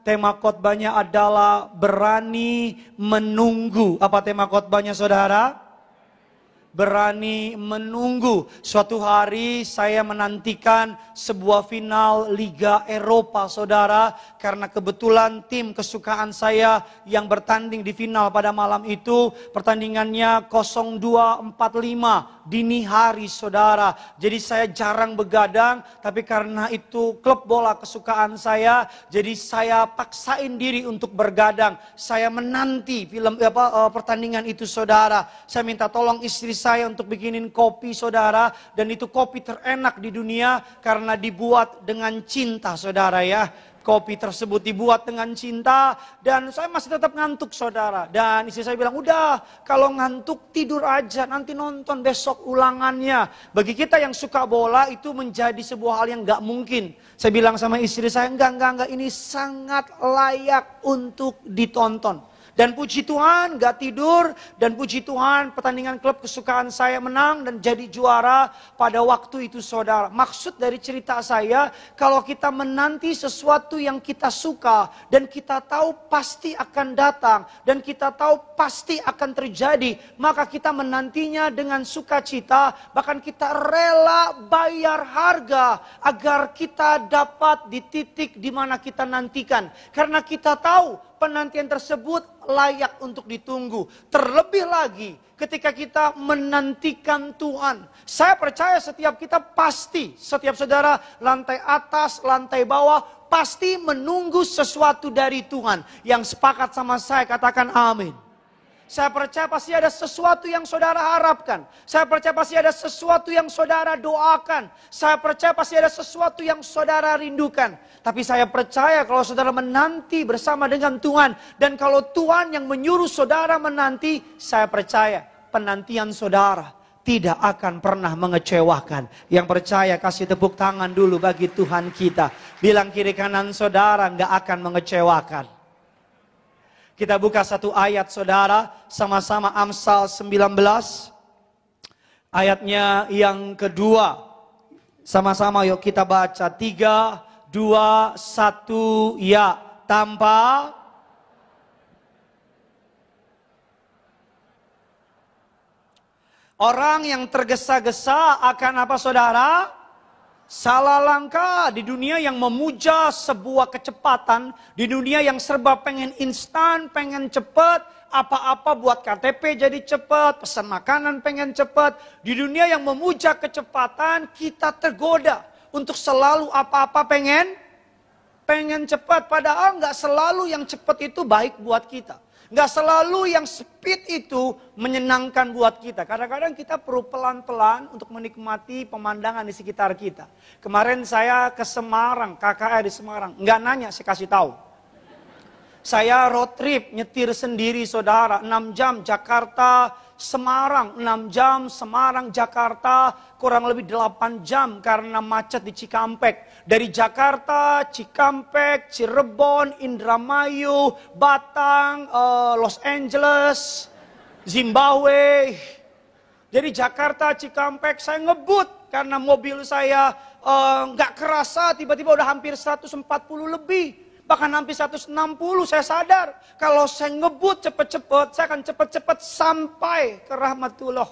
Tema khotbahnya adalah berani menunggu. Apa tema khotbahnya saudara? Berani menunggu. Suatu hari saya menantikan sebuah final Liga Eropa saudara. Karena kebetulan tim kesukaan saya yang bertanding di final pada malam itu. Pertandingannya 02.45 dini hari saudara. Jadi saya jarang begadang. Tapi karena itu klub bola kesukaan saya. Jadi saya paksain diri untuk bergadang. Saya menanti pertandingan itu saudara. Saya minta tolong istri saya untuk bikinin kopi saudara. Dan itu kopi terenak di dunia karena dibuat dengan cinta saudara ya. Kopi tersebut dibuat dengan cinta dan saya masih tetap ngantuk saudara. Dan istri saya bilang, udah kalau ngantuk tidur aja, nanti nonton besok ulangannya. Bagi kita yang suka bola itu menjadi sebuah hal yang gak mungkin. Saya bilang sama istri saya, enggak, ini sangat layak untuk ditonton. Dan puji Tuhan gak tidur, dan puji Tuhan pertandingan klub kesukaan saya menang dan jadi juara pada waktu itu saudara. Maksud dari cerita saya, kalau kita menanti sesuatu yang kita suka dan kita tahu pasti akan datang dan kita tahu pasti akan terjadi, maka kita menantinya dengan sukacita, bahkan kita rela bayar harga agar kita dapat di titik di mana kita nantikan. Karena kita tahu penantian tersebut layak untuk ditunggu. Terlebih lagi ketika kita menantikan Tuhan. Saya percaya setiap kita pasti, setiap saudara lantai atas, lantai bawah, pasti menunggu sesuatu dari Tuhan. Yang sepakat sama saya katakan amin. Saya percaya pasti ada sesuatu yang saudara harapkan. Saya percaya pasti ada sesuatu yang saudara doakan. Saya percaya pasti ada sesuatu yang saudara rindukan. Tapi saya percaya kalau saudara menanti bersama dengan Tuhan. Dan kalau Tuhan yang menyuruh saudara menanti, saya percaya penantian saudara tidak akan pernah mengecewakan. Yang percaya kasih tepuk tangan dulu bagi Tuhan kita. Bilang kiri kanan saudara gak akan mengecewakan. Kita buka satu ayat saudara, sama-sama Amsal 19. Ayatnya yang kedua. Sama-sama yuk kita baca. 3, 2, 1, ya. Tanpa orang yang tergesa-gesa akan apa saudara? Salah langkah. Di dunia yang memuja sebuah kecepatan, di dunia yang serba pengen instan, pengen cepat, apa-apa buat KTP jadi cepat, pesan makanan pengen cepat. Di dunia yang memuja kecepatan, kita tergoda untuk selalu apa-apa pengen cepat. Padahal nggak selalu yang cepat itu baik buat kita. Nggak selalu yang speed itu menyenangkan buat kita. Kadang-kadang kita perlu pelan-pelan untuk menikmati pemandangan di sekitar kita. Kemarin saya ke Semarang, KKR di Semarang. Nggak nanya, saya kasih tahu. Saya road trip, nyetir sendiri saudara. 6 jam Jakarta, Semarang. 6 jam Semarang, Jakarta. Kurang lebih 8 jam karena macet di Cikampek. Dari Jakarta, Cikampek, Cirebon, Indramayu, Batang, Los Angeles, Zimbabwe. Jadi Jakarta, Cikampek saya ngebut karena mobil saya nggak kerasa tiba-tiba udah hampir 140 lebih. Bahkan hampir 160 saya sadar. Kalau saya ngebut cepet-cepet, saya akan cepet-cepet sampai ke rahmatullah.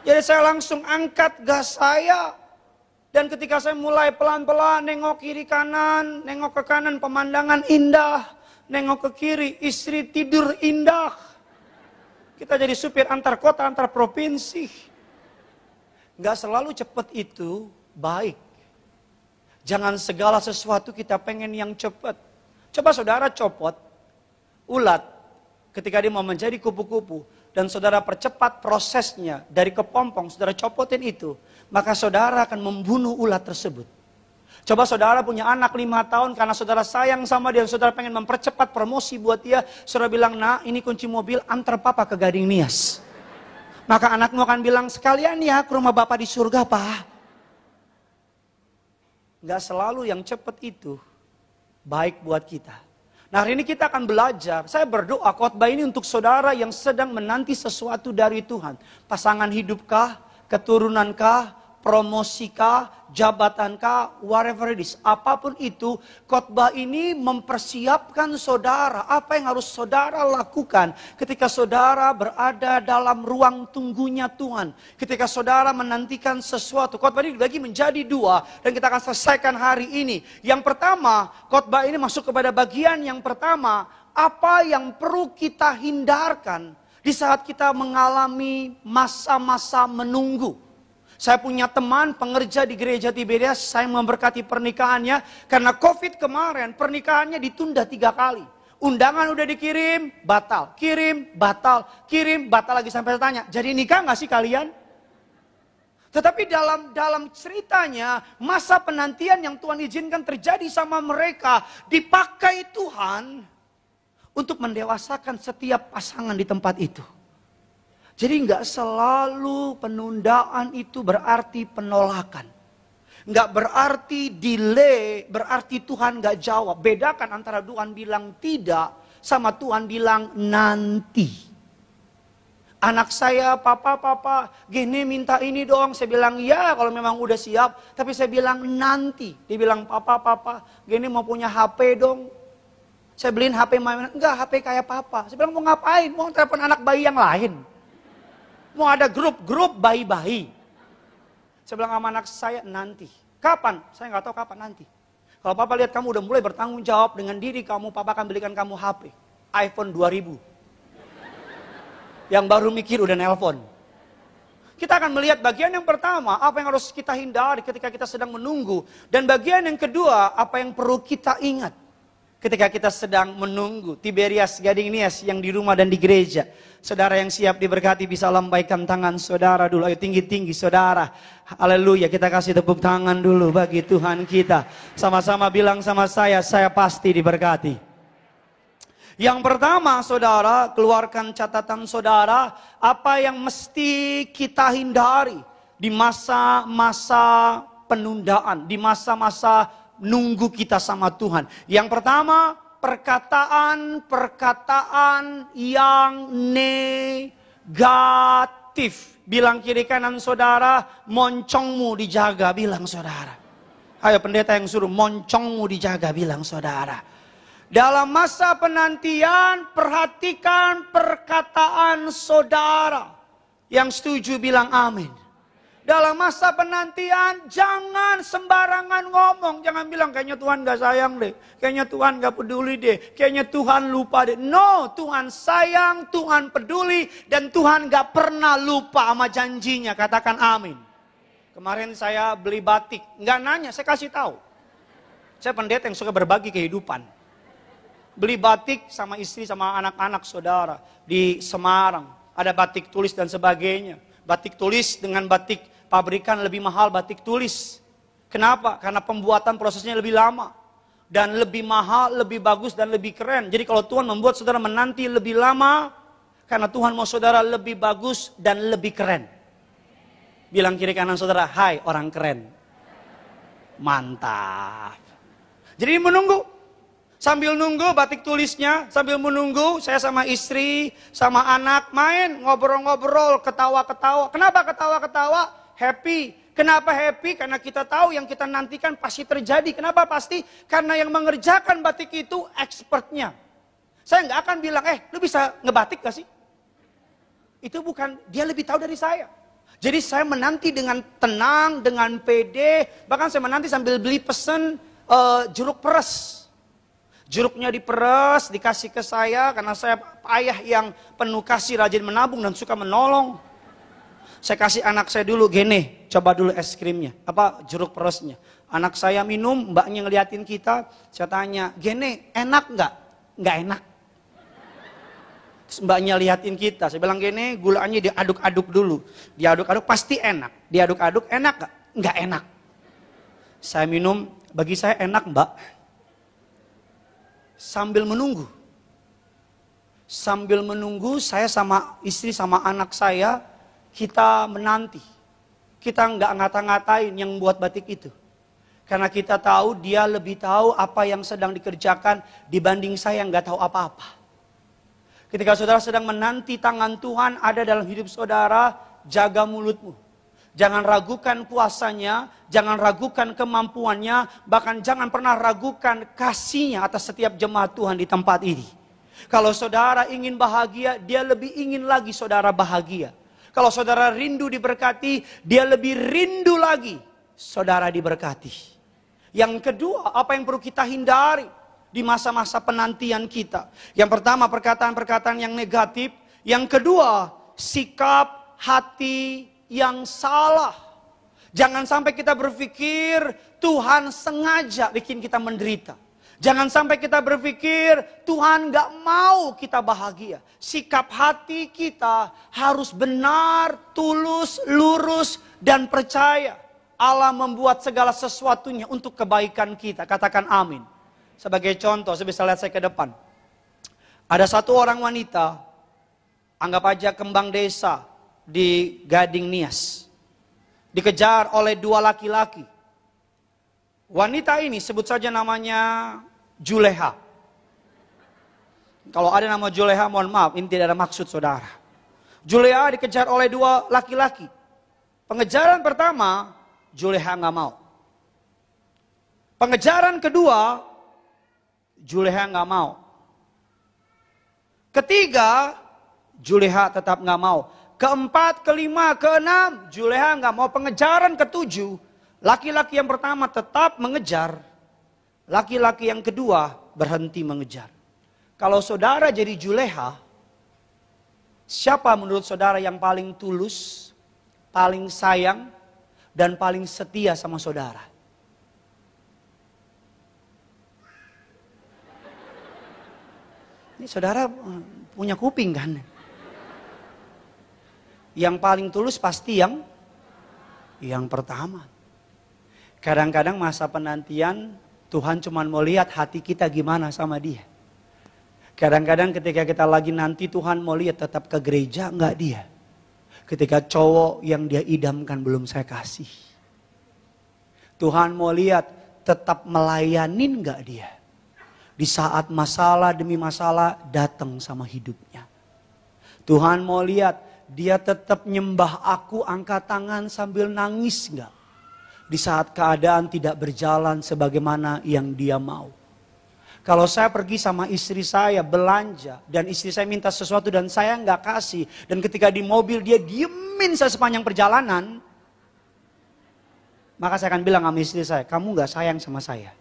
Jadi saya langsung angkat gas saya. Dan ketika saya mulai pelan-pelan nengok kiri kanan, nengok ke kanan pemandangan indah. Nengok ke kiri istri tidur indah. Kita jadi supir antar kota, antar provinsi. Gak selalu cepet itu baik. Jangan segala sesuatu kita pengen yang cepat. Coba saudara copot ulat ketika dia mau menjadi kupu-kupu. Dan saudara percepat prosesnya dari kepompong, saudara copotin itu. Maka saudara akan membunuh ulat tersebut. Coba saudara punya anak 5 tahun karena saudara sayang sama dia. Saudara pengen mempercepat promosi buat dia. Saudara bilang, nah ini kunci mobil antar papa ke Gading Nias. Maka anakmu akan bilang, sekalian ya ke rumah bapak di surga pak. Gak selalu yang cepat itu baik buat kita. Nah hari ini kita akan belajar. Saya berdoa khotbah ini untuk saudara yang sedang menanti sesuatu dari Tuhan. Pasangan hidupkah? Keturunankah? promosi kah, jabatan kah, whatever it is. Apapun itu, khotbah ini mempersiapkan saudara. Apa yang harus saudara lakukan ketika saudara berada dalam ruang tunggunya Tuhan. Ketika saudara menantikan sesuatu. Khotbah ini dibagi menjadi dua dan kita akan selesaikan hari ini. Yang pertama, khotbah ini masuk kepada bagian yang pertama. Apa yang perlu kita hindarkan di saat kita mengalami masa-masa menunggu. Saya punya teman pengerja di gereja Tiberias, saya memberkati pernikahannya. Karena COVID kemarin, pernikahannya ditunda 3 kali. Undangan udah dikirim, batal. Kirim, batal. Kirim, batal lagi sampai saya tanya, jadi nikah gak sih kalian? Tetapi dalam ceritanya, masa penantian yang Tuhan izinkan terjadi sama mereka, dipakai Tuhan untuk mendewasakan setiap pasangan di tempat itu. Jadi nggak selalu penundaan itu berarti penolakan. Nggak berarti delay, berarti Tuhan nggak jawab. Bedakan antara Tuhan bilang tidak sama Tuhan bilang nanti. Anak saya, papa, gini minta ini dong. Saya bilang ya kalau memang udah siap. Tapi saya bilang nanti. Dia bilang papa, gini mau punya HP dong. Saya beliin HP mainan. Enggak, HP kayak papa. Saya bilang mau ngapain? Mau telepon anak bayi yang lain. Mau ada grup bayi-bayi. Saya bilang sama anak saya, nanti. Kapan? Saya nggak tahu kapan nanti. Kalau papa lihat kamu udah mulai bertanggung jawab dengan diri kamu, papa akan belikan kamu HP. iPhone 2000. Yang baru mikir udah nelpon. Kita akan melihat bagian yang pertama, apa yang harus kita hindari ketika kita sedang menunggu. Dan bagian yang kedua, apa yang perlu kita ingat ketika kita sedang menunggu. Tiberias Gading Nias yang di rumah dan di gereja. Saudara yang siap diberkati bisa lambaikan tangan saudara dulu. Ayo tinggi-tinggi saudara. Haleluya, kita kasih tepuk tangan dulu bagi Tuhan kita. Sama-sama bilang sama saya pasti diberkati. Yang pertama saudara, keluarkan catatan saudara. Apa yang mesti kita hindari di masa-masa penundaan. Di masa-masa nunggu kita sama Tuhan. Yang pertama, perkataan yang negatif. Bilang kiri kanan saudara, moncongmu dijaga, bilang saudara. Ayo pendeta yang suruh, moncongmu dijaga, bilang saudara. Dalam masa penantian, perhatikan perkataan saudara. Yang setuju bilang amin. Dalam masa penantian, jangan sembarangan ngomong. Jangan bilang, kayaknya Tuhan gak sayang deh. Kayaknya Tuhan gak peduli deh. Kayaknya Tuhan lupa deh. No, Tuhan sayang, Tuhan peduli. Dan Tuhan gak pernah lupa sama janjinya. Katakan amin. Kemarin saya beli batik. Gak nanya, saya kasih tahu. Saya pendeta yang suka berbagi kehidupan. Beli batik sama istri, sama anak-anak saudara. Di Semarang. Ada batik tulis dan sebagainya. Batik tulis dengan batik pabrikan lebih mahal batik tulis. Kenapa? Karena pembuatan prosesnya lebih lama. Dan lebih mahal, lebih bagus dan lebih keren. Jadi kalau Tuhan membuat saudara menanti lebih lama, karena Tuhan mau saudara lebih bagus dan lebih keren. Bilang kiri kanan saudara, hai orang keren. Mantap. Jadi menunggu. Sambil nunggu batik tulisnya, sambil menunggu saya sama istri, sama anak main, ngobrol-ngobrol, ketawa-ketawa. Kenapa ketawa-ketawa? Happy. Kenapa happy? Karena kita tahu yang kita nantikan pasti terjadi. Kenapa pasti? Karena yang mengerjakan batik itu expertnya. Saya nggak akan bilang, lu bisa ngebatik gak sih? Itu bukan, dia lebih tahu dari saya. Jadi saya menanti dengan tenang, dengan pede. Bahkan saya menanti sambil beli pesen jeruk peres. Jeruknya diperes, dikasih ke saya karena saya ayah yang penuh kasih, rajin menabung dan suka menolong. Saya kasih anak saya dulu, gini, coba dulu es krimnya, jeruk peresnya. Anak saya minum, mbaknya ngeliatin kita, saya tanya, gini, enak nggak? Nggak enak. Terus mbaknya liatin kita, saya bilang gini, gulanya diaduk-aduk dulu. Diaduk-aduk pasti enak. Diaduk-aduk enak nggak? Nggak enak. Saya minum, bagi saya enak mbak. Sambil menunggu saya sama istri sama anak saya, kita menanti. Kita nggak ngata-ngatain yang buat batik itu. Karena kita tahu dia lebih tahu apa yang sedang dikerjakan dibanding saya yang nggak tahu apa-apa. Ketika saudara sedang menanti tangan Tuhan ada dalam hidup saudara, jaga mulutmu. Jangan ragukan kuasanya, jangan ragukan kemampuannya, bahkan jangan pernah ragukan kasihnya atas setiap jemaat Tuhan di tempat ini. Kalau saudara ingin bahagia, dia lebih ingin lagi saudara bahagia. Kalau saudara rindu diberkati, dia lebih rindu lagi saudara diberkati. Yang kedua, apa yang perlu kita hindari di masa-masa penantian kita? Yang pertama, perkataan-perkataan yang negatif. Yang kedua, sikap hati yang salah. Jangan sampai kita berpikir Tuhan sengaja bikin kita menderita. Jangan sampai kita berpikir Tuhan gak mau kita bahagia. Sikap hati kita harus benar, tulus, lurus, dan percaya. Allah membuat segala sesuatunya untuk kebaikan kita. Katakan amin. Sebagai contoh, saya bisa lihat saya ke depan. Ada satu orang wanita, anggap aja kembang desa di Gading Nias. Dikejar oleh dua laki-laki. Wanita ini sebut saja namanya Juleha. Kalau ada nama Juleha, mohon maaf, ini tidak ada maksud saudara. Juleha dikejar oleh dua laki-laki. Pengejaran pertama, Juleha nggak mau. Pengejaran kedua, Juleha nggak mau. Ketiga, Juleha tetap nggak mau. Keempat, kelima, keenam, Juleha nggak mau. Pengejaran ketujuh, laki-laki yang pertama tetap mengejar. Laki-laki yang kedua berhenti mengejar. Kalau saudara jadi Juleha, siapa menurut saudara yang paling tulus, paling sayang, dan paling setia sama saudara? Ini saudara punya kuping kan? Yang paling tulus pasti yang pertama. Kadang-kadang masa penantian Tuhan cuma mau lihat hati kita gimana sama dia. Kadang-kadang ketika kita lagi nanti Tuhan mau lihat tetap ke gereja enggak dia. Ketika cowok yang dia idamkan belum saya kasih. Tuhan mau lihat tetap melayanin enggak dia. Di saat masalah demi masalah datang sama hidupnya. Tuhan mau lihat dia tetap nyembah aku angkat tangan sambil nangis enggak. Di saat keadaan tidak berjalan sebagaimana yang dia mau. Kalau saya pergi sama istri saya belanja dan istri saya minta sesuatu dan saya nggak kasih. Dan ketika di mobil dia diemin saya sepanjang perjalanan. Maka saya akan bilang sama istri saya, kamu nggak sayang sama saya.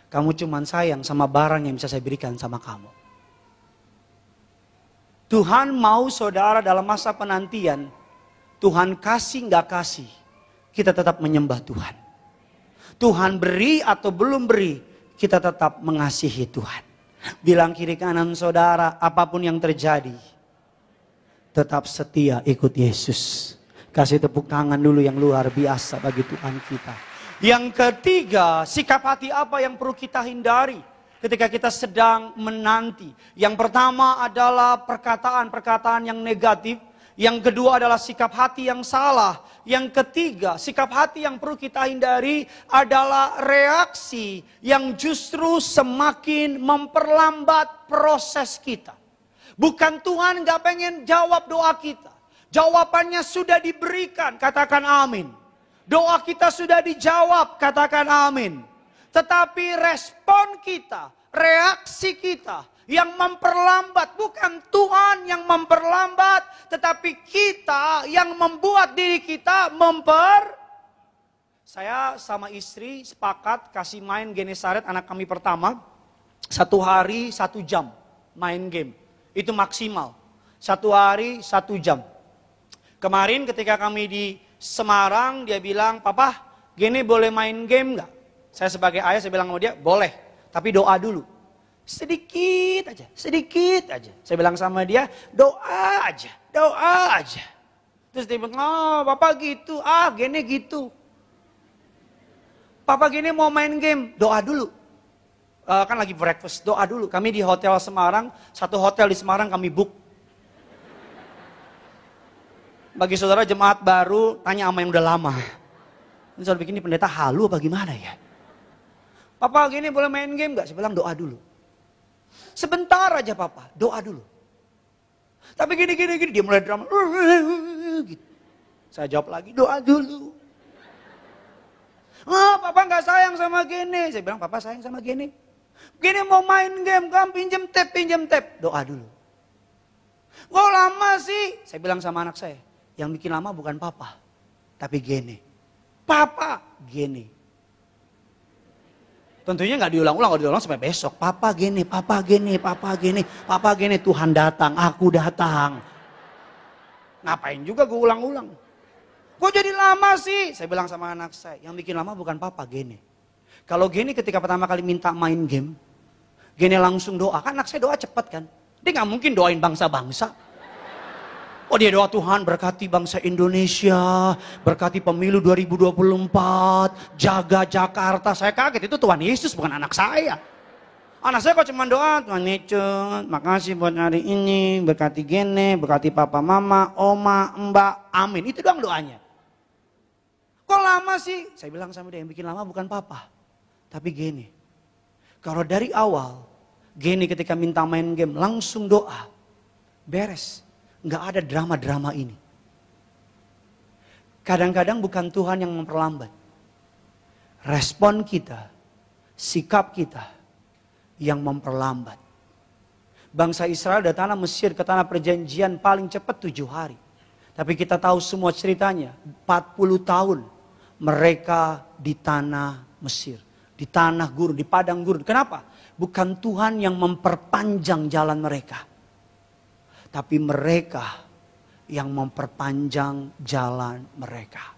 Kamu cuma sayang sama barang yang bisa saya berikan sama kamu. Tuhan mau saudara dalam masa penantian. Tuhan kasih nggak kasih. Kita tetap menyembah Tuhan. Tuhan beri atau belum beri, kita tetap mengasihi Tuhan. Bilang kiri kanan saudara, apapun yang terjadi, tetap setia ikut Yesus. Kasih tepuk tangan dulu yang luar biasa bagi Tuhan kita. Yang ketiga, sikap hati apa yang perlu kita hindari ketika kita sedang menanti? Yang pertama adalah perkataan-perkataan yang negatif. Yang kedua adalah sikap hati yang salah. Yang ketiga, sikap hati yang perlu kita hindari adalah reaksi yang justru semakin memperlambat proses kita. Bukan Tuhan gak pengen jawab doa kita. Jawabannya sudah diberikan, katakan amin. Doa kita sudah dijawab, katakan amin. Tetapi respon kita, reaksi kita yang memperlambat, bukan Tuhan yang memperlambat, tetapi kita yang membuat diri kita Saya sama istri sepakat kasih main Genesaret anak kami pertama, 1 hari 1 jam main game. Itu maksimal, 1 hari 1 jam. Kemarin ketika kami di Semarang, dia bilang, Papa, gini boleh main game gak? Saya sebagai ayah, saya bilang sama dia, boleh, tapi doa dulu. Sedikit aja, sedikit aja. Saya bilang sama dia, doa aja, doa aja. Terus dia bilang, oh Papa gitu, gini gitu. Papa gini mau main game, doa dulu. Kan lagi breakfast, doa dulu. Kami di hotel Semarang, satu hotel di Semarang kami book. Bagi saudara jemaat baru, tanya sama yang udah lama. Ini saudara bikin ini pendeta halu apa gimana ya? Papa gini boleh main game gak? Saya bilang doa dulu. Sebentar aja Papa, doa dulu. Tapi gini, dia mulai drama. Gitu. Saya jawab lagi, doa dulu. Papa nggak sayang sama Gene. Saya bilang, papa sayang sama Gene. Gene mau main game, kamu pinjem tab. Doa dulu. Kok lama sih? Saya bilang sama anak saya, yang bikin lama bukan papa, tapi Gene. Papa, Gene. Tentunya nggak diulang-ulang sampai besok. Papa Gene, papa Gene, papa Gene, papa Gene. Tuhan datang, aku datang. Ngapain juga gue ulang-ulang? Kok jadi lama sih? Saya bilang sama anak saya, yang bikin lama bukan papa, Gene. Kalau Gene ketika pertama kali minta main game, Gene langsung doa. Kan anak saya doa cepat kan. Dia nggak mungkin doain bangsa-bangsa. Oh dia doa, Tuhan berkati bangsa Indonesia, berkati pemilu 2024, jaga Jakarta. Saya kaget, itu Tuhan Yesus bukan anak saya. Anak saya kok cuma doa, Tuhan Yesus, makasih buat hari ini, berkati Gene, berkati papa mama, oma, mbak, amin. Itu doang doanya. Kok lama sih? Saya bilang sama dia, yang bikin lama bukan papa, tapi Gene. Kalau dari awal, Gene ketika minta main game, langsung doa, beres. Nggak ada drama-drama ini. Kadang-kadang bukan Tuhan yang memperlambat. Respon kita, sikap kita yang memperlambat. Bangsa Israel dari tanah Mesir ke tanah perjanjian paling cepat 7 hari. Tapi kita tahu semua ceritanya, 40 tahun mereka di tanah Mesir. Di tanah gurun, di padang gurun. Kenapa? Bukan Tuhan yang memperpanjang jalan mereka. Tapi mereka yang memperpanjang jalan mereka.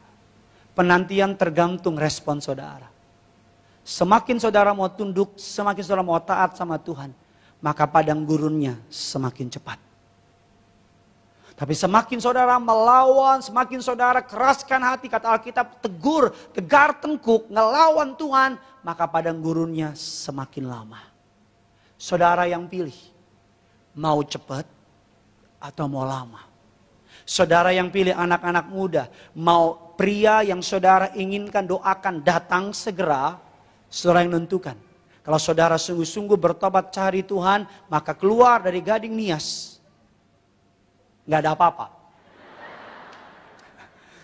Penantian tergantung respon saudara. Semakin saudara mau tunduk, semakin saudara mau taat sama Tuhan, maka padang gurunnya semakin cepat. Tapi semakin saudara melawan, semakin saudara keraskan hati, kata Alkitab, tegur, tegar tengkuk, ngelawan Tuhan, maka padang gurunnya semakin lama. Saudara yang pilih, mau cepat atau mau lama. Saudara yang pilih anak-anak muda, mau pria yang saudara inginkan doakan datang segera, saudara yang menentukan. Kalau saudara sungguh-sungguh bertobat cari Tuhan, maka keluar dari Gading Nias. Nggak ada apa-apa.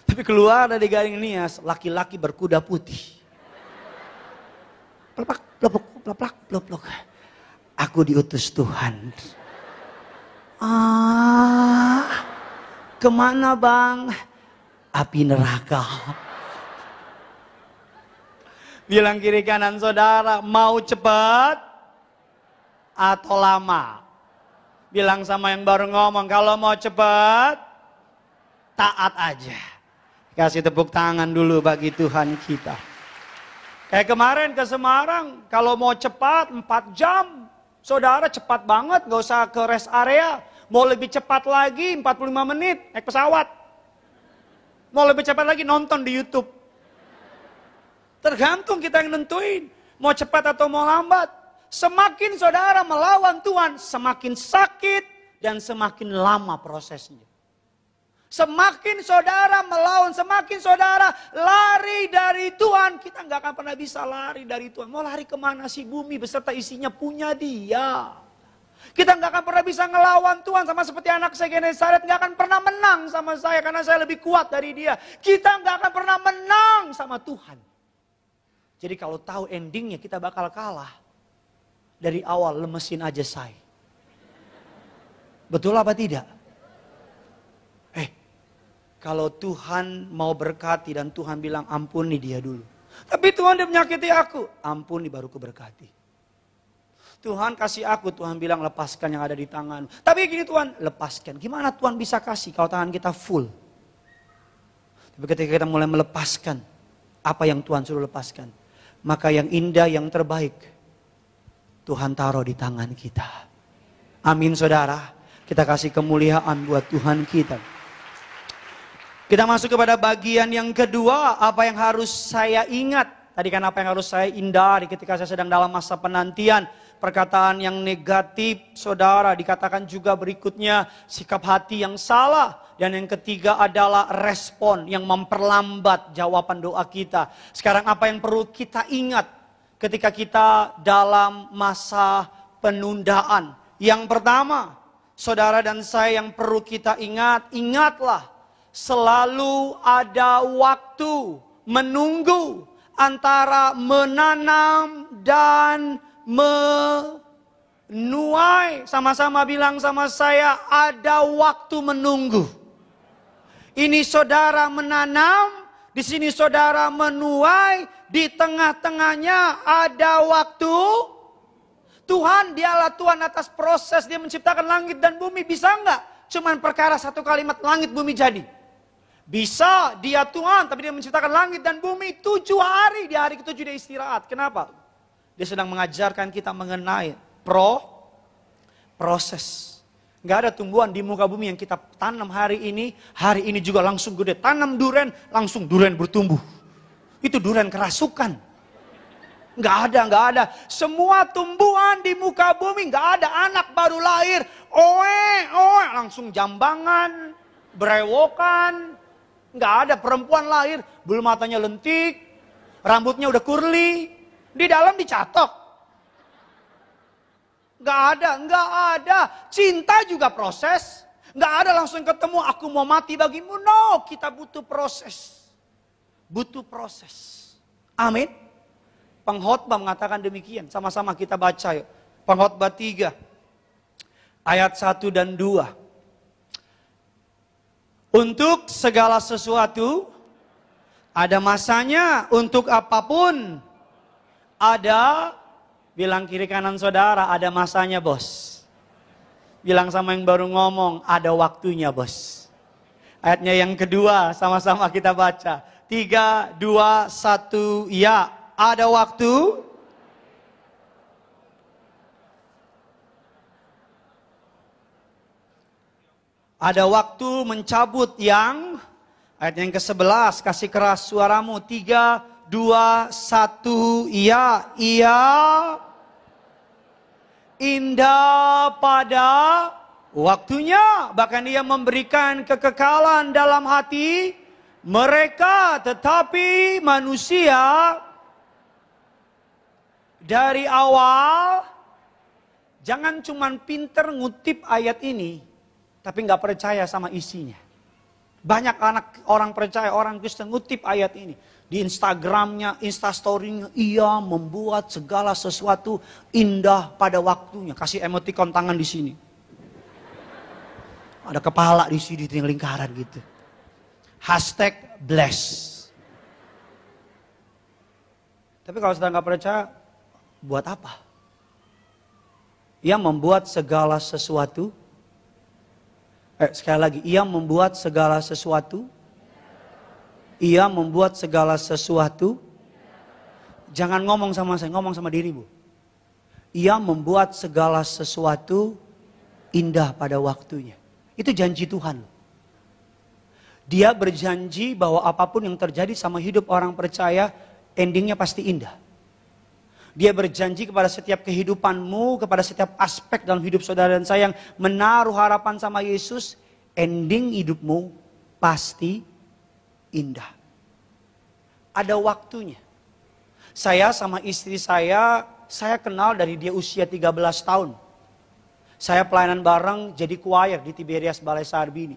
Tapi keluar dari Gading Nias, laki-laki berkuda putih. Plepak, plepok, plepak, plepok. Aku diutus Tuhan. Kemana bang? Api neraka. Bilang kiri kanan saudara, mau cepat atau lama? Bilang sama yang baru ngomong, kalau mau cepat, taat aja. Kasih tepuk tangan dulu bagi Tuhan kita. Kayak kemarin ke Semarang, kalau mau cepat 4 jam. Saudara cepat banget, gak usah ke rest area. Mau lebih cepat lagi 45 menit naik pesawat. Mau lebih cepat lagi nonton di YouTube. Tergantung kita yang nentuin. Mau cepat atau mau lambat. Semakin saudara melawan Tuhan, semakin sakit dan semakin lama prosesnya. Semakin saudara melawan, semakin saudara lari dari Tuhan, kita nggak akan pernah bisa lari dari Tuhan. Mau lari kemana sih? Bumi beserta isinya punya Dia. Kita nggak akan pernah bisa ngelawan Tuhan, sama seperti anak saya Genesaret nggak akan pernah menang sama saya karena saya lebih kuat dari dia. Kita nggak akan pernah menang sama Tuhan. Jadi kalau tahu endingnya kita bakal kalah. Dari awal lemesin aja say. Betul apa tidak? Kalau Tuhan mau berkati dan Tuhan bilang ampuni dia dulu. Tapi Tuhan dia menyakiti aku. Ampuni baru ku berkati. Tuhan kasih aku, Tuhan bilang lepaskan yang ada di tangan. Tapi gini Tuhan, lepaskan. Gimana Tuhan bisa kasih kalau tangan kita full? Tapi ketika kita mulai melepaskan apa yang Tuhan suruh lepaskan. Maka yang indah, yang terbaik Tuhan taruh di tangan kita. Amin saudara. Kita kasih kemuliaan buat Tuhan kita. Kita masuk kepada bagian yang kedua. Apa yang harus saya ingat. Tadi kan apa yang harus saya hindari ketika saya sedang dalam masa penantian. Perkataan yang negatif saudara. Dikatakan juga berikutnya sikap hati yang salah. Dan yang ketiga adalah respon yang memperlambat jawaban doa kita. Sekarang apa yang perlu kita ingat ketika kita dalam masa penundaan. Yang pertama, saudara dan saya yang perlu kita ingat, ingatlah selalu ada waktu menunggu antara menanam dan menuai. Sama-sama bilang sama saya, ada waktu menunggu. Ini saudara menanam, di sini saudara menuai, di tengah-tengahnya ada waktu. Tuhan, dialah Tuhan atas proses, dia menciptakan langit dan bumi. Bisa enggak? Cuman perkara satu kalimat, langit bumi jadi. Bisa, dia Tuhan, tapi dia menciptakan langit dan bumi 7 hari. Di hari ke-7 dia istirahat. Kenapa? Dia sedang mengajarkan kita mengenai proses. Gak ada tumbuhan di muka bumi yang kita tanam hari ini juga langsung gede. Tanam durian, langsung durian bertumbuh. Itu durian kerasukan. Gak ada. Semua tumbuhan di muka bumi, gak ada anak baru lahir. Langsung jambangan, berewokan. Gak ada perempuan lahir, bulu matanya lentik, rambutnya udah curly, di dalam dicatok. Gak ada. Cinta juga proses. Gak ada langsung ketemu, aku mau mati bagimu. No, kita butuh proses. Amin. Pengkhotbah mengatakan demikian. Sama-sama kita baca yuk. Pengkhotbah 3, ayat 1 dan 2. Untuk segala sesuatu ada masanya, untuk apapun ada. Bilang kiri kanan saudara, ada masanya bos. Bilang sama yang baru ngomong, ada waktunya bos. Ayatnya yang kedua, sama-sama kita baca. 3, 2, 1, ya, ada waktu. Ada waktu mencabut yang, ayat yang ke-11, kasih keras suaramu. 3, 2, 1, iya. Indah pada waktunya. Bahkan dia memberikan kekekalan dalam hati mereka. Tetapi manusia dari awal, jangan cuman pinter ngutip ayat ini, tapi nggak percaya sama isinya. Banyak orang percaya, orang Kristen ngutip ayat ini. Di Instagramnya, Instastorynya, ia membuat segala sesuatu indah pada waktunya. Kasih emoticon tangan di sini. Ada kepala di sini, di lingkaran gitu. #bless. Tapi kalau sudah nggak percaya, buat apa? Ia membuat segala sesuatu. Sekali lagi, ia membuat segala sesuatu. Ia membuat segala sesuatu. Jangan ngomong sama saya, ngomong sama dirimu. Ia membuat segala sesuatu indah pada waktunya. Itu janji Tuhan. Dia berjanji bahwa apapun yang terjadi sama hidup orang percaya, endingnya pasti indah. Dia berjanji kepada setiap kehidupanmu, kepada setiap aspek dalam hidup saudara dan saya yang menaruh harapan sama Yesus, ending hidupmu pasti indah. Ada waktunya. Saya sama istri saya kenal dari dia usia 13 tahun. Saya pelayanan bareng jadi choir di Tiberias Balai Sarbini.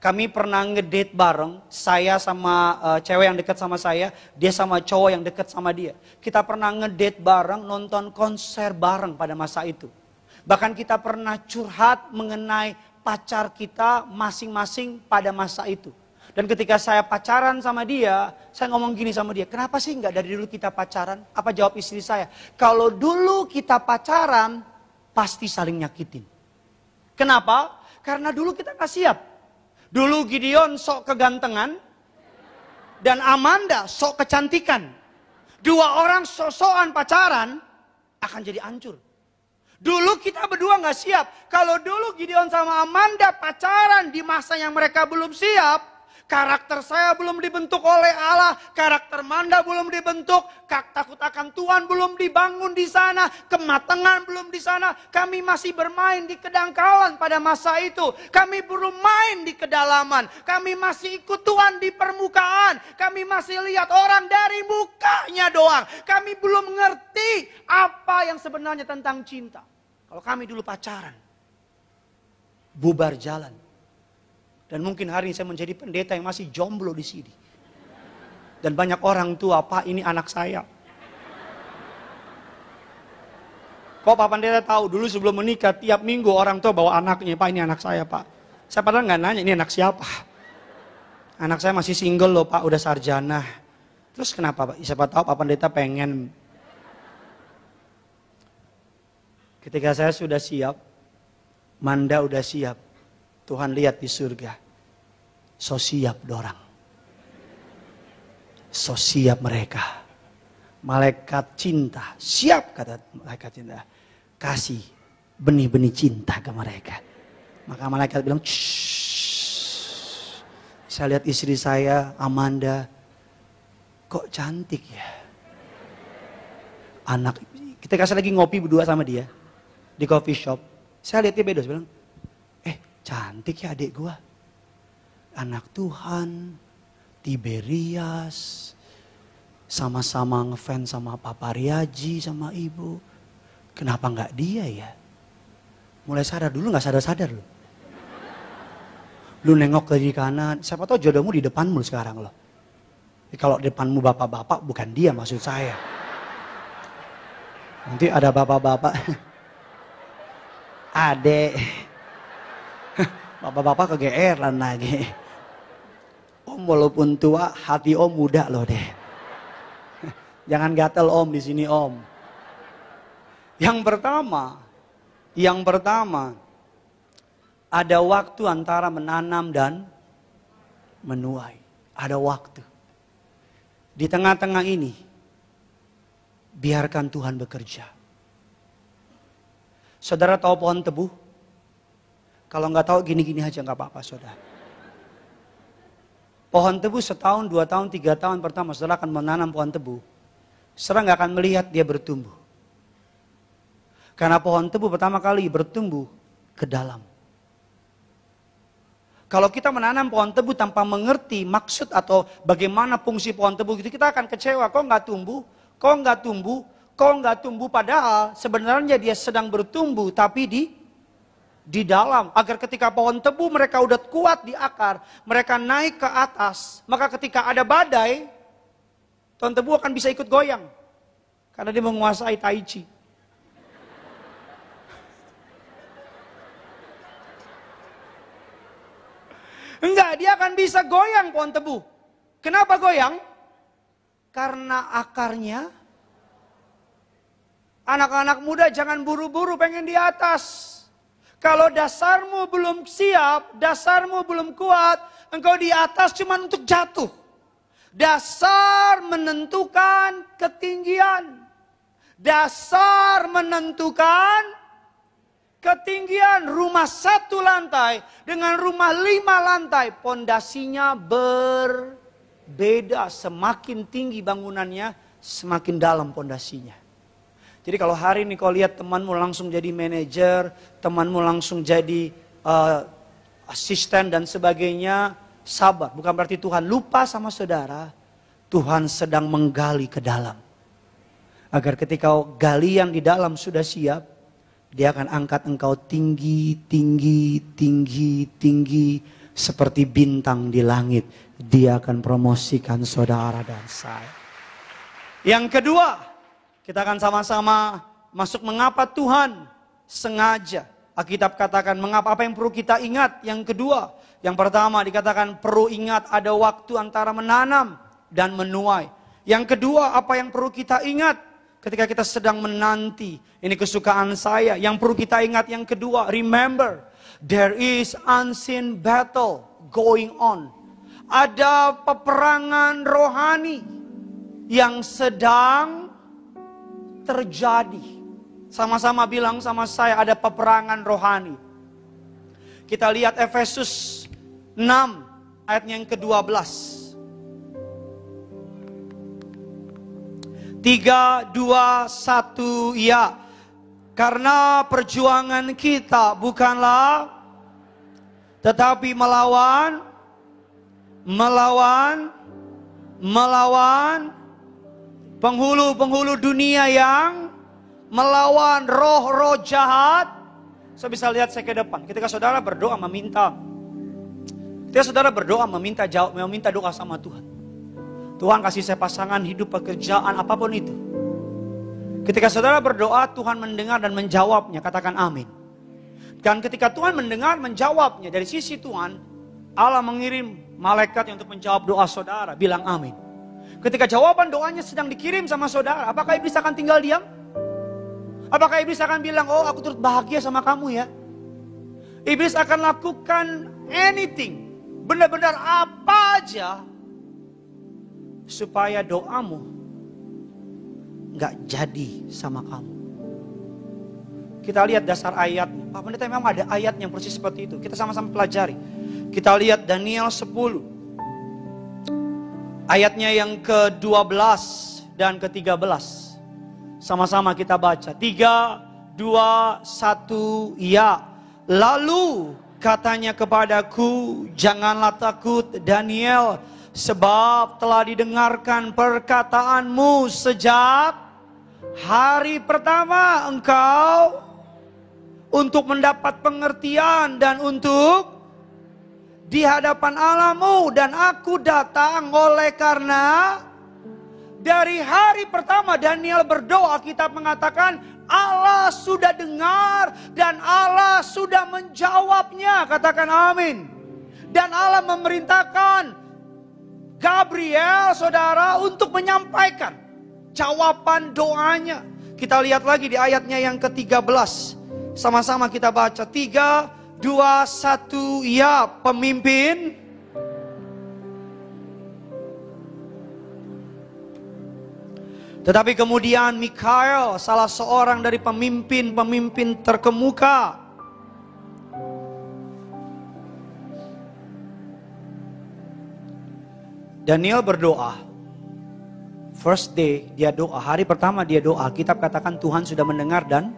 Kami pernah ngedate bareng, saya sama cewek yang dekat sama saya, dia sama cowok yang dekat sama dia. Kita pernah ngedate bareng, nonton konser bareng pada masa itu. Bahkan kita pernah curhat mengenai pacar kita masing-masing pada masa itu. Dan ketika saya pacaran sama dia, saya ngomong gini sama dia, kenapa sih nggak dari dulu kita pacaran? Apa jawab istri saya? Kalau dulu kita pacaran, pasti saling nyakitin. Kenapa? Karena dulu kita nggak siap. Dulu Gideon sok kegantengan, dan Amanda sok kecantikan. Dua orang sok-sokan pacaran, akan jadi hancur. Dulu kita berdua nggak siap. Kalau dulu Gideon sama Amanda pacaran di masa yang mereka belum siap, karakter saya belum dibentuk oleh Allah, karakter Manda belum dibentuk, takut akan Tuhan belum dibangun di sana, kematangan belum di sana. Kami masih bermain di kedangkalan pada masa itu. Kami belum main di kedalaman. Kami masih ikut Tuhan di permukaan. Kami masih lihat orang dari mukanya doang. Kami belum ngerti apa yang sebenarnya tentang cinta. Kalau kami dulu pacaran, bubar jalan. Dan mungkin hari ini saya menjadi pendeta yang masih jomblo di sini. Dan banyak orang tua, Pak ini anak saya. Kok Pak Pendeta tahu? Dulu sebelum menikah, tiap minggu orang tua bawa anaknya. Pak ini anak saya Pak. Saya padahal nggak nanya ini anak siapa. Anak saya masih single loh Pak, udah sarjana. Terus kenapa Pak? Siapa tahu Pak Pendeta pengen. Ketika saya sudah siap, Manda udah siap. Tuhan lihat di surga. So siap dorang. So siap mereka. Malaikat cinta, siap kata malaikat cinta. Kasih benih-benih cinta ke mereka. Maka malaikat bilang, shh. Saya lihat istri saya, Amanda, kok cantik ya. Anak, kita kasih lagi ngopi berdua sama dia. Di coffee shop. Saya lihat dia beda, saya bilang, cantik ya adik gua. Anak Tuhan, Tiberias, sama-sama ngefans sama Papa Riaji sama Ibu. Kenapa nggak dia ya? Mulai sadar dulu nggak sadar-sadar loh. Lu nengok ke kiri kanan, siapa tahu jodohmu di depanmu sekarang loh. Kalau depanmu bapak-bapak bukan dia maksud saya. Nanti ada bapak-bapak. Adek. Bapak-bapak kegeeran lagi. Om walaupun tua, hati om muda loh deh. Jangan gatel om di sini om. Yang pertama, ada waktu antara menanam dan menuai. Ada waktu. Di tengah-tengah ini, biarkan Tuhan bekerja. Saudara tahu pohon tebu? Kalau nggak tahu gini-gini aja nggak apa-apa saudara. Pohon tebu setahun, 2 tahun, 3 tahun pertama saudara akan menanam pohon tebu. Saudara nggak akan melihat dia bertumbuh. Karena pohon tebu pertama kali bertumbuh ke dalam. Kalau kita menanam pohon tebu tanpa mengerti maksud atau bagaimana fungsi pohon tebu itu, kita akan kecewa. Kok nggak tumbuh? Kok nggak tumbuh? Kok nggak tumbuh? Padahal sebenarnya dia sedang bertumbuh tapi di dalam. Agar ketika pohon tebu mereka udah kuat di akar, mereka naik ke atas. Maka ketika ada badai, pohon tebu akan bisa ikut goyang. Karena dia menguasai tai chi. Enggak, dia akan bisa goyang pohon tebu. Kenapa goyang? Karena akarnya. Anak-anak muda jangan buru-buru pengen di atas. Kalau dasarmu belum siap, dasarmu belum kuat, engkau di atas cuma untuk jatuh. Dasar menentukan ketinggian. Dasar menentukan ketinggian. Rumah 1 lantai dengan rumah 5 lantai. Pondasinya berbeda. Semakin tinggi bangunannya, semakin dalam pondasinya. Jadi kalau hari ini kau lihat temanmu langsung jadi manajer, temanmu langsung jadi asisten dan sebagainya, sabar. Bukan berarti Tuhan lupa sama saudara. Tuhan sedang menggali ke dalam. Agar ketika galian di dalam sudah siap, dia akan angkat engkau tinggi, tinggi, tinggi, tinggi. Seperti bintang di langit. Dia akan promosikan saudara dan saya. Yang kedua, kita akan sama-sama masuk mengapa Tuhan sengaja. Alkitab katakan mengapa, apa yang perlu kita ingat. Yang kedua, yang pertama dikatakan perlu ingat ada waktu antara menanam dan menuai. Yang kedua, apa yang perlu kita ingat ketika kita sedang menanti. Ini kesukaan saya. Yang perlu kita ingat yang kedua, remember there is unseen battle going on. Ada peperangan rohani yang sedang terjadi. Sama-sama bilang sama saya, ada peperangan rohani. Kita lihat Efesus 6 ayatnya yang ke-12. 3, 2, 1 ya. Karena perjuangan kita bukanlah tetapi melawan penghulu-penghulu dunia yang melawan roh-roh jahat. Saya bisa lihat saya ke depan. Ketika saudara berdoa meminta Ketika saudara berdoa meminta doa sama Tuhan. Tuhan kasih saya pasangan, hidup, pekerjaan, apapun itu. Ketika saudara berdoa, Tuhan mendengar dan menjawabnya, katakan amin. Dan ketika Tuhan mendengar, menjawabnya, dari sisi Tuhan, Allah mengirim malaikat untuk menjawab doa saudara, bilang amin. Ketika jawaban doanya sedang dikirim sama saudara, apakah iblis akan tinggal diam? Apakah iblis akan bilang, oh aku turut bahagia sama kamu ya? Iblis akan lakukan anything, benar-benar apa aja, supaya doamu gak jadi sama kamu. Kita lihat dasar ayat. Pak Pendeta, memang ada ayat yang persis seperti itu. Kita sama-sama pelajari. Kita lihat Daniel 10. Ayatnya yang ke-12 dan ke-13. Sama-sama kita baca. 3, 2, 1, ya. Lalu katanya kepadaku, janganlah takut Daniel, sebab telah didengarkan perkataanmu sejak hari pertama engkau untuk mendapat pengertian dan untuk di hadapan Allahmu, dan aku datang oleh karena dari hari pertama Daniel berdoa, kitab mengatakan Allah sudah dengar dan Allah sudah menjawabnya, katakan amin. Dan Allah memerintahkan Gabriel saudara untuk menyampaikan jawaban doanya. Kita lihat lagi di ayatnya yang ke-13. Sama-sama kita baca. 3, 2, 1, ya pemimpin. Tetapi kemudian Mikael, salah seorang dari pemimpin terkemuka, Daniel berdoa. First day dia doa, hari pertama dia doa. Kitab katakan Tuhan sudah mendengar dan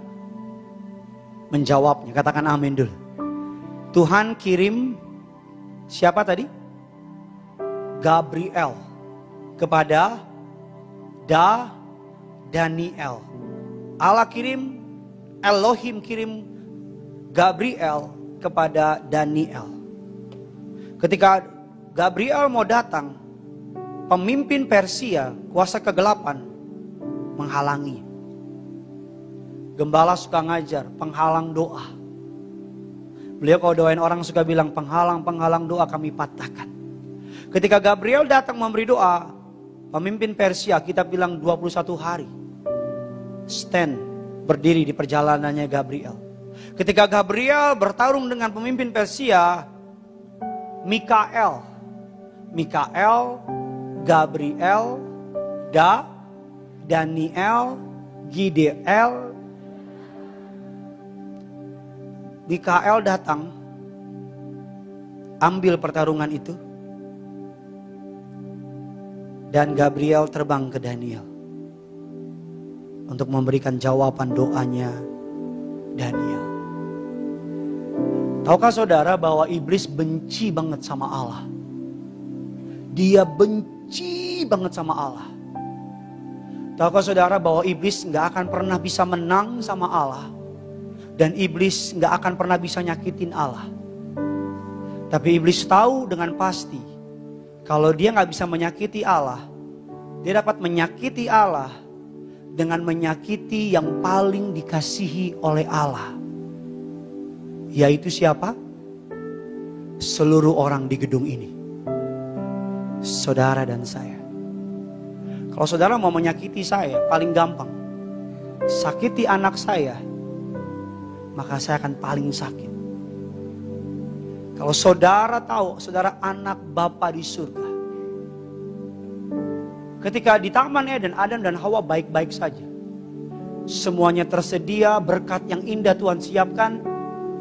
menjawabnya. Katakan amin dulu. Tuhan kirim siapa tadi? Gabriel kepada Daniel. Allah kirim, Elohim kirim Gabriel kepada Daniel. Ketika Gabriel mau datang, pemimpin Persia, kuasa kegelapan, menghalangi. Gembala suka ngajar, penghalang doa. Beliau kalau doain orang suka bilang, penghalang doa kami patahkan. Ketika Gabriel datang memberi doa, pemimpin Persia, kita bilang 21 hari. Stand, berdiri di perjalanannya Gabriel. Ketika Gabriel bertarung dengan pemimpin Persia, Mikael, Gabriel, Daniel, Gideel. Mikael datang, ambil pertarungan itu. Dan Gabriel terbang ke Daniel untuk memberikan jawaban doanya Daniel. Tahukah saudara bahwa iblis benci banget sama Allah? Dia benci banget sama Allah. Tahukah saudara bahwa iblis gak akan pernah bisa menang sama Allah? Dan iblis gak akan pernah bisa nyakitin Allah. Tapi iblis tahu dengan pasti, kalau dia gak bisa menyakiti Allah, dia dapat menyakiti Allah dengan menyakiti yang paling dikasihi oleh Allah. Yaitu siapa? Seluruh orang di gedung ini. Saudara dan saya. Kalau saudara mau menyakiti saya, paling gampang. Sakiti anak saya, maka saya akan paling sakit. Kalau saudara tahu, saudara anak Bapa di surga. Ketika di Taman Eden, Adam dan Hawa baik-baik saja. Semuanya tersedia, berkat yang indah Tuhan siapkan.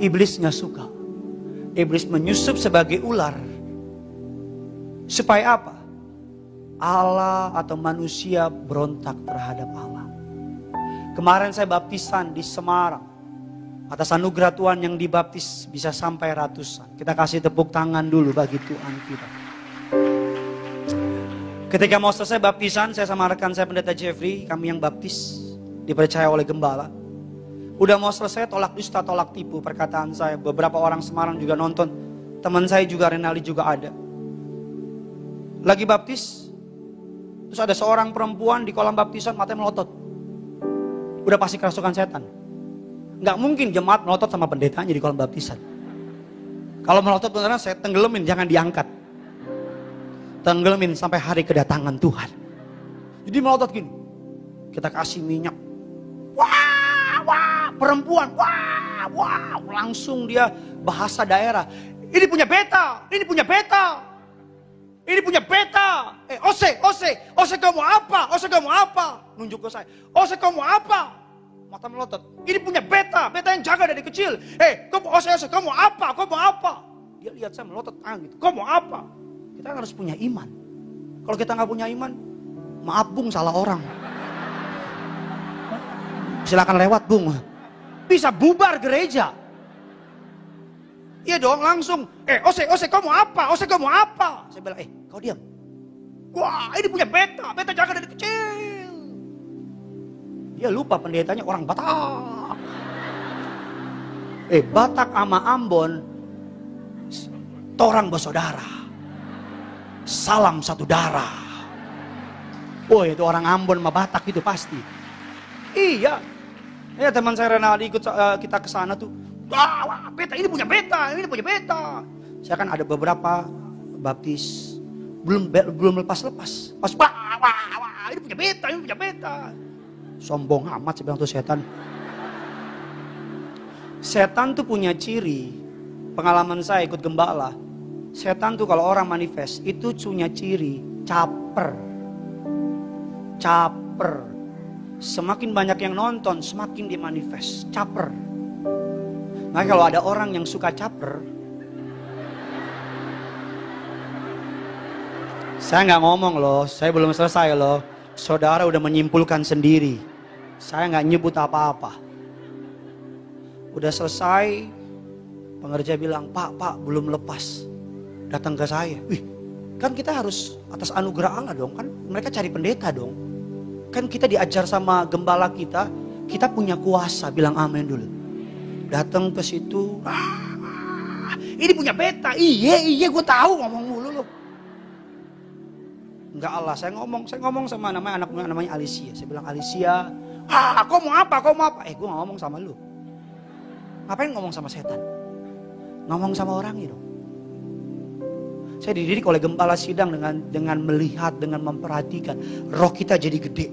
Iblis gak suka. Iblis menyusup sebagai ular. Supaya apa? Allah atau manusia berontak terhadap Allah. Kemarin saya baptisan di Semarang. Atas anugerah Tuhan yang dibaptis bisa sampai ratusan. Kita kasih tepuk tangan dulu bagi Tuhan kita. Ketika mau selesai baptisan, saya sama rekan saya Pendeta Jeffrey, kami yang baptis, dipercaya oleh gembala. Udah mau selesai, tolak dusta, tolak tipu perkataan saya. Beberapa orang Semarang juga nonton. Teman saya juga, Renali juga ada. Lagi baptis, terus ada seorang perempuan di kolam baptisan matanya melotot. Udah pasti kerasukan setan. Nggak mungkin jemaat melotot sama pendetanya di kolam baptisan. Kalau melotot beneran saya tenggelamin, jangan diangkat. Tenggelamin sampai hari kedatangan Tuhan. Jadi melotot gini. Kita kasih minyak. Wah, wah, perempuan. Wah, wah, langsung dia bahasa daerah. Ini punya beta, ini punya beta. Ini punya beta. Ose kamu apa? Ose kamu apa? Nunjuk ke saya. Ose kamu apa? Mata melotot. Ini punya beta, beta yang jaga dari kecil. Kamu ose, kamu apa? Kamu apa? Dia lihat saya melotot tangan gitu. Kamu apa? Kita harus punya iman. Kalau kita nggak punya iman, maaf Bung, salah orang. Silakan lewat Bung. Bisa bubar gereja. Iya dong, langsung. Ose kamu apa? Ose kamu apa? Saya bilang, kau diam. Wah, ini punya beta, beta jaga dari kecil. Dia lupa pendetanya orang Batak. Batak sama Ambon, torang bersaudara. Salam satu darah. Oh, itu orang Ambon sama Batak itu pasti. Iya. Ya teman saya Renaldi ikut kita ke sana tuh. Wah, beta, ini punya beta, ini punya beta. Saya kan ada beberapa baptis belum lepas. Pas wah, ini punya beta, ini punya beta. Sombong amat saya bilang tuh setan. Setan tuh punya ciri. Pengalaman saya ikut gembala. Setan tuh kalau orang manifest itu punya ciri caper. Semakin banyak yang nonton, semakin dia manifest. Caper. Nah kalau ada orang yang suka caper, saya nggak ngomong loh, saya belum selesai loh. Saudara udah menyimpulkan sendiri. Saya nggak nyebut apa-apa. Udah selesai, pengerja bilang, Pak belum lepas. Datang ke saya, kan kita harus atas anugerah Allah dong, kan mereka cari pendeta dong. Kan kita diajar sama gembala kita punya kuasa, bilang amin dulu. Datang ke situ, ini punya beta, iya gue tahu ngomong mulu loh. Enggak Allah, saya ngomong sama namanya Alicia. Saya bilang Alicia, kau mau apa? Gue gak ngomong sama lu. Ngapain ngomong sama setan? Ngomong sama orangnya dong. Saya dididik oleh gembala sidang dengan melihat, dengan memperhatikan. Roh kita jadi gede.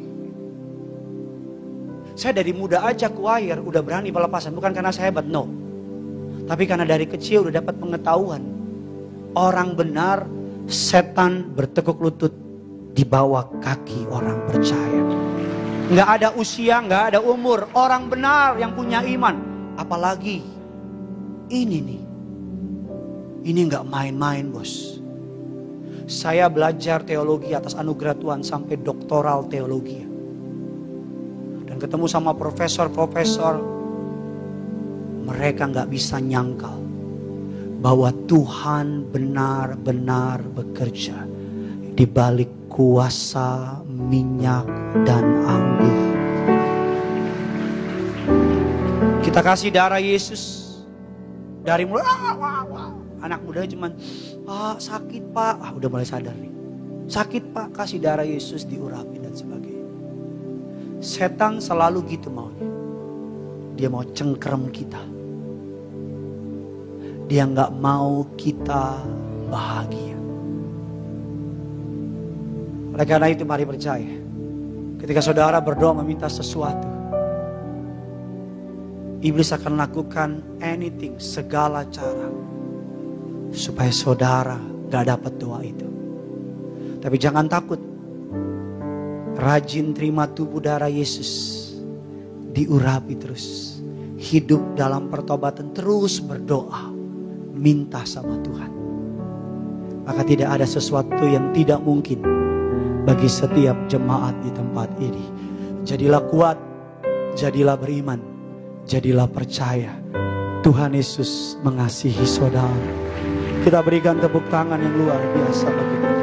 Saya dari muda aja choir udah berani pelepasan. Bukan karena saya hebat, no. Tapi karena dari kecil udah dapat pengetahuan. Orang benar, setan bertekuk lutut di bawah kaki orang percaya. Nggak ada usia, nggak ada umur. Orang benar yang punya iman. Apalagi ini nih. Ini nggak main-main bos. Saya belajar teologi atas anugerah Tuhan sampai doktoral teologi. Dan ketemu sama profesor-profesor. Mereka nggak bisa nyangkal bahwa Tuhan benar-benar bekerja di balik kuasa minyak dan anggur. Kita kasih darah Yesus dari mulai anak muda cuman Pak sakit Pak, udah mulai sadar nih. Sakit Pak, kasih darah Yesus diurapi dan sebagainya. Setan selalu gitu maunya. Dia mau cengkerem kita. Dia nggak mau kita bahagia. Oleh karena itu mari percaya. Ketika saudara berdoa meminta sesuatu, iblis akan lakukan anything, segala cara supaya saudara gak dapat doa itu. Tapi jangan takut. Rajin terima tubuh darah Yesus. Diurapi terus. Hidup dalam pertobatan, terus berdoa. Minta sama Tuhan. Maka tidak ada sesuatu yang tidak mungkin bagi setiap jemaat di tempat ini. Jadilah kuat, jadilah beriman, jadilah percaya. Tuhan Yesus mengasihi saudara. Kita berikan tepuk tangan yang luar biasa bagi Tuhan.